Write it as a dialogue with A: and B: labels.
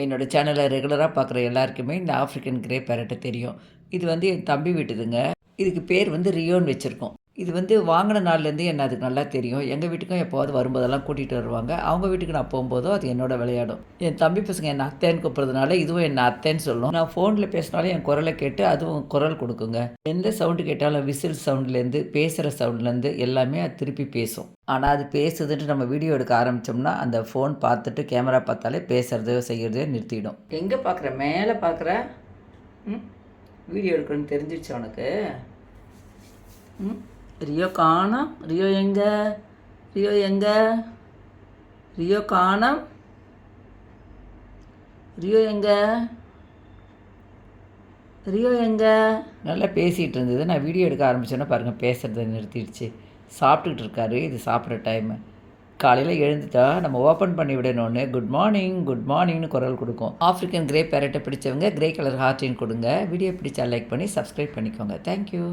A: என்னோட சேனலை ரெகுலராக பார்க்குற எல்லாருக்குமே இந்த ஆஃப்ரிக்கன் கிரே பேரட்டை தெரியும். இது வந்து என் தம்பி வீட்டுதுங்க. இதுக்கு பேர் வந்து ரியோன்னு வச்சுருக்கோம். இது வந்து வாங்கின நாள்லேருந்து என்ன அதுக்கு நல்லா தெரியும். எங்கள் வீட்டுக்கும் எப்போவாது வரும்போதெல்லாம் கூட்டிகிட்டு வருவாங்க. அவங்க வீட்டுக்கு நான் போகும்போதோ அது என்னோட விளையாடும். என் தம்பி பசங்க என்ன அத்தைன்னு கூப்பிட்றதுனால இதுவும் என்ன அத்தைன்னு சொல்லும். நான் ஃபோனில் பேசினாலும் என் குரலை கேட்டு அதுவும் குரல் கொடுக்குங்க. எந்த சவுண்டு கேட்டாலும் விசில் சவுண்ட்லேருந்து பேசுகிற சவுண்ட்லேருந்து எல்லாமே அது திருப்பி பேசும். ஆனால் அது பேசுதுன்ட்டு நம்ம வீடியோ எடுக்க ஆரம்பித்தோம்னா அந்த ஃபோன் பார்த்துட்டு கேமரா பார்த்தாலே பேசுகிறதோ செய்கிறதோ நிறுத்திடும். எங்கே பார்க்குற? மேலே பார்க்குற? வீடியோ எடுக்கணும்னு தெரிஞ்சிடுச்சு உனக்கு? ரியோ காணோம். ரியோ எங்க? ரியோ எங்க? ரியோ காணோம். ரியோ எங்க? ரியோ எங்க? நல்லா பேசிகிட்டு இருந்தது. நான் வீடியோ எடுக்க ஆரம்பித்தோன்னா பாருங்கள் பேசுகிறத நிறுத்திடுச்சு. சாப்பிட்டுக்கிட்டு இருக்காரு. இது சாப்பிட்ற டைமு. காலையில் எழுந்துட்டா நம்ம ஓப்பன் பண்ணி விடணுன்னு குட் மார்னிங் குட் மார்னிங்னு குரல் கொடுக்கும். ஆஃப்ரிக்கன் கிரே பேரட்டை பிடிச்சவங்க கிரே கலர் ஹார்ட்டின் கொடுங்க. வீடியோ பிடிச்சா லைக் பண்ணி சப்ஸ்கிரைப் பண்ணிக்கோங்க. தேங்க்யூ.